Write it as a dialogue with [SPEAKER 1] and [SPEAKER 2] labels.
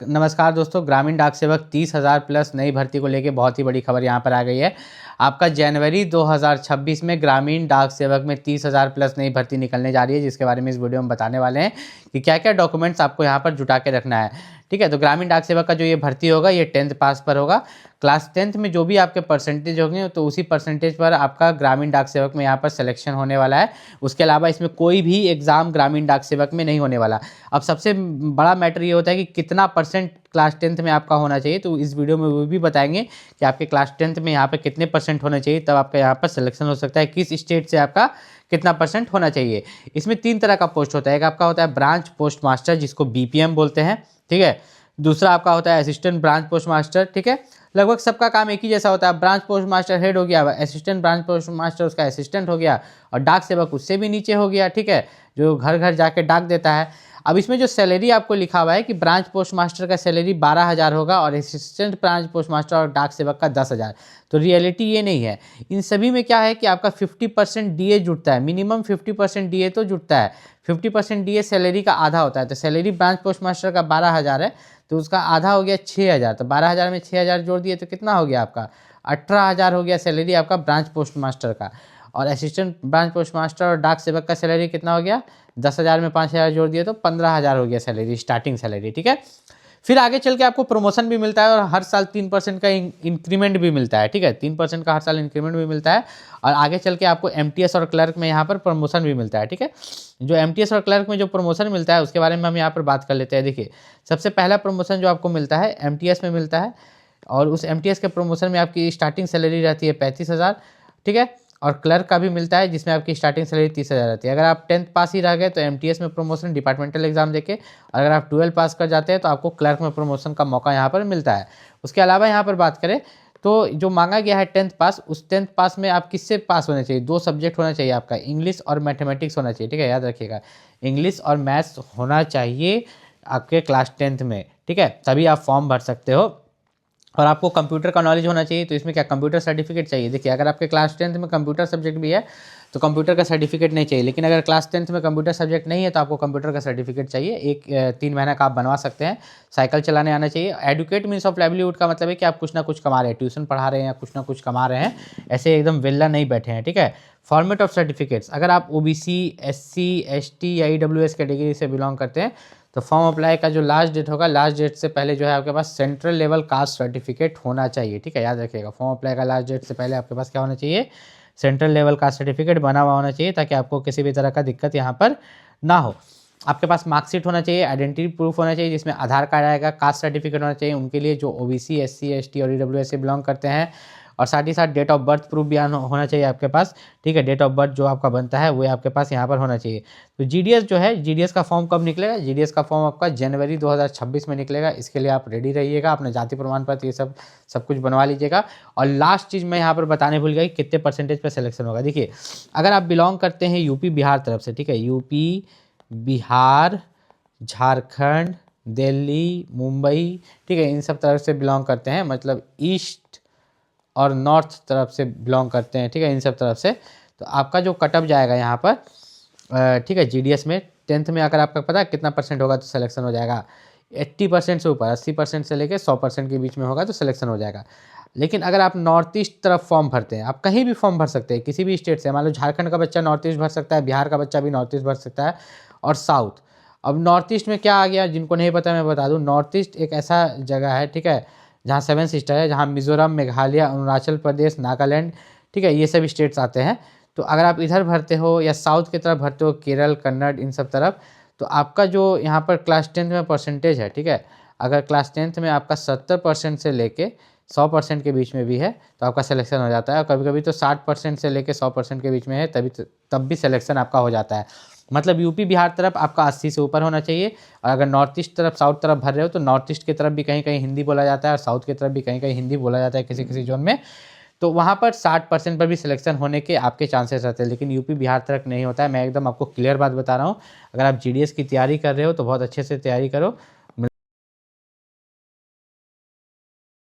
[SPEAKER 1] नमस्कार दोस्तों, ग्रामीण डाक सेवक 30,000 प्लस नई भर्ती को लेके बहुत ही बड़ी खबर यहाँ पर आ गई है। आपका जनवरी 2026 में ग्रामीण डाक सेवक में 30,000 प्लस नई भर्ती निकलने जा रही है, जिसके बारे में इस वीडियो में बताने वाले हैं कि क्या क्या डॉक्यूमेंट्स आपको यहाँ पर जुटा के रखना है। ठीक है, तो ग्रामीण डाक सेवक का जो ये भर्ती होगा ये 10th पास पर होगा। क्लास 10th में जो भी आपके परसेंटेज होंगे तो उसी परसेंटेज पर आपका ग्रामीण डाक सेवक में यहाँ पर सिलेक्शन होने वाला है। उसके अलावा इसमें कोई भी एग्ज़ाम ग्रामीण डाक सेवक में नहीं होने वाला। अब सबसे बड़ा मैटर ये होता है कि कितना परसेंट क्लास 10th में आपका होना चाहिए, तो इस वीडियो में वो भी बताएंगे कि आपके क्लास 10th में यहाँ पे कितने परसेंट होने चाहिए, तब आपका यहाँ पर सिलेक्शन हो सकता है। किस स्टेट से आपका कितना परसेंट होना चाहिए। इसमें 3 तरह का पोस्ट होता है। एक आपका होता है ब्रांच पोस्ट मास्टर, जिसको BPM बोलते हैं। ठीक है, दूसरा आपका होता है असिस्टेंट ब्रांच पोस्ट मास्टर। ठीक है, लगभग सबका काम एक ही जैसा होता है। ब्रांच पोस्ट मास्टर हेड हो गया, असिस्टेंट ब्रांच पोस्ट मास्टर उसका असिस्टेंट हो गया, और डाक सेवक उससे भी नीचे हो गया। ठीक है, जो घर घर जाके डाक देता है। अब इसमें जो सैलरी आपको लिखा हुआ है कि ब्रांच पोस्ट मास्टर का सैलरी 12,000 होगा और असिस्टेंट ब्रांच पोस्ट मास्टर और डाक सेवक का 10,000। तो रियलिटी ये नहीं है। इन सभी में क्या है कि आपका 50% DA जुटता है, मिनिमम 50% DA तो जुटता है। 50% DA सैलरी का आधा होता है। तो सैलरी ब्रांच पोस्ट मास्टर का 12,000 है, तो उसका आधा हो गया 6,000। तो 12,000 में 6,000 जोड़ दिए तो कितना हो गया आपका 18,000 हो गया सैलरी आपका ब्रांच पोस्ट मास्टर का। और असिस्टेंट ब्रांच पोस्ट मास्टर और डाक सेवक का सैलरी कितना हो गया 10,000 में 5,000 जोड़ दिए तो 15,000 हो गया सैलरी, स्टार्टिंग सैलरी। ठीक है, फिर आगे चल के आपको प्रमोशन भी मिलता है और हर साल 3% का इंक्रीमेंट भी मिलता है। ठीक है, 3% का हर साल इंक्रीमेंट भी मिलता है और आगे चल के आपको MTS और क्लर्क में यहाँ पर प्रमोशन भी मिलता है। ठीक है, जो MTS और क्लर्क में जो प्रमोशन मिलता है उसके बारे में हम यहाँ पर बात कर लेते हैं। देखिए, सबसे पहला प्रमोशन जो आपको मिलता है MTS में मिलता है, और उस MTS के प्रमोशन में आपकी स्टार्टिंग सैलरी रहती है 35,000। ठीक है, और क्लर्क का भी मिलता है जिसमें आपकी स्टार्टिंग सैलरी 30,000 रहती है। अगर आप 10th पास ही रह गए तो MTS में प्रमोशन डिपार्टमेंटल एग्जाम देके, और अगर आप 12 पास कर जाते हैं तो आपको क्लर्क में प्रमोशन का मौका यहाँ पर मिलता है। उसके अलावा यहाँ पर बात करें तो जो मांगा गया है 10th पास, उस 10th पास में आप किससे पास होने चाहिए, 2 सब्जेक्ट होना चाहिए आपका, इंग्लिश और मैथमेटिक्स होना चाहिए। ठीक है, याद रखिएगा, इंग्लिश और मैथ्स होना चाहिए आपके क्लास 10th में। ठीक है, तभी आप फॉर्म भर सकते हो। और आपको कंप्यूटर का नॉलेज होना चाहिए, तो इसमें क्या कंप्यूटर सर्टिफिकेट चाहिए। देखिए, अगर आपके क्लास 10th में कंप्यूटर सब्जेक्ट भी है तो कंप्यूटर का सर्टिफिकेट नहीं चाहिए, लेकिन अगर क्लास 10th में कंप्यूटर सब्जेक्ट नहीं है तो आपको कंप्यूटर का सर्टिफिकेट चाहिए। 3 महीना का आप बनवा सकते हैं। साइकिल चलाने आना चाहिए। एडुकेट मीन्स ऑफ लाइवलीहुड का मतलब है कि आप कुछ ना कुछ कमा रहे हैं, ट्यूशन पढ़ा रहे हैं या कुछ ना कुछ कमा रहे हैं, ऐसे एकदम वेल्ला नहीं बैठे हैं। ठीक है, फॉर्मेट ऑफ सर्टिफिकेट्स, अगर आप OBC SC ST या EWS कैटेगरी से बिलोंग करते हैं तो फॉर्म अप्लाई का जो लास्ट डेट होगा, लास्ट डेट से पहले जो है आपके पास सेंट्रल लेवल कास्ट सर्टिफिकेट होना चाहिए। ठीक है, याद रखिएगा, फॉर्म अप्लाई का लास्ट डेट से पहले आपके पास क्या होना चाहिए, सेंट्रल लेवल कास्ट सर्टिफिकेट बना हुआ होना चाहिए, ताकि आपको किसी भी तरह का दिक्कत यहाँ पर ना हो। आपके पास मार्कशीट होना चाहिए, आइडेंटिटी प्रूफ होना चाहिए जिसमें आधार कार्ड आएगा, कास्ट सर्टिफिकेट होना चाहिए उनके लिए जो OBC SC ST और EWS से बिलोंग करते हैं, और साथ ही साथ डेट ऑफ बर्थ प्रूफ भी होना चाहिए आपके पास। ठीक है, डेट ऑफ बर्थ जो आपका बनता है वो आपके पास यहाँ पर होना चाहिए। तो GDS जो है, GDS का फॉर्म कब निकलेगा, GDS का फॉर्म आपका जनवरी 2026 में निकलेगा। इसके लिए आप रेडी रहिएगा, अपना जाति प्रमाण पत्र ये सब कुछ बनवा लीजिएगा। और लास्ट चीज़ मैं यहाँ पर बताने भूल गई, कितने परसेंटेज पर सिलेक्शन होगा। देखिए, अगर आप बिलोंग करते हैं UP बिहार तरफ से, ठीक है, UP बिहार झारखंड दिल्ली मुंबई, ठीक है, इन सब तरफ से बिलोंग करते हैं, मतलब ईस्ट और नॉर्थ तरफ से बिलोंग करते हैं। ठीक है, इन सब तरफ से, तो आपका जो कटअप जाएगा यहाँ पर, ठीक है, GDS में 10th में अगर आपका पता है कितना परसेंट होगा तो सिलेक्शन हो जाएगा 80% से ऊपर, 80% से लेकर 100% के बीच में होगा तो सिलेक्शन हो जाएगा। लेकिन अगर आप नॉर्थ ईस्ट तरफ फॉर्म भरते हैं, आप कहीं भी फॉर्म भर सकते हैं, किसी भी स्टेट से, मान लो झारखंड का बच्चा नॉर्थ ईस्ट भर सकता है, बिहार का बच्चा भी नॉर्थ ईस्ट भर सकता है, और साउथ। अब नॉर्थ ईस्ट में क्या आ गया, जिनको नहीं पता मैं बता दूँ, नॉर्थ ईस्ट एक ऐसा जगह है, ठीक है, जहाँ 7 सिस्टर है, जहाँ मिजोरम, मेघालय, अरुणाचल प्रदेश, नागालैंड, ठीक है, ये सब स्टेट्स आते हैं। तो अगर आप इधर भरते हो या साउथ की तरफ भरते हो, केरल, कन्नड़, इन सब तरफ, तो आपका जो यहाँ पर क्लास 10th में परसेंटेज है, ठीक है, अगर क्लास 10th में आपका 70% से लेके 100% के बीच में भी है तो आपका सिलेक्शन हो जाता है। और कभी कभी तो 60% से लेके 100% के बीच में है, तब भी सिलेक्शन आपका हो जाता है। मतलब UP बिहार तरफ आपका 80 से ऊपर होना चाहिए, और अगर नॉर्थ ईस्ट तरफ, साउथ तरफ भर रहे हो तो नॉर्थ ईस्ट की तरफ भी कहीं कहीं हिंदी बोला जाता है और साउथ की तरफ भी कहीं कहीं हिंदी बोला जाता है किसी किसी जोन में, तो वहाँ पर 60% पर भी सिलेक्शन होने के आपके चांसेस रहते हैं। लेकिन UP बिहार तक नहीं होता है। मैं एकदम आपको क्लियर बात बता रहा हूँ। अगर आप GDS की तैयारी कर रहे हो तो बहुत अच्छे से तैयारी करो,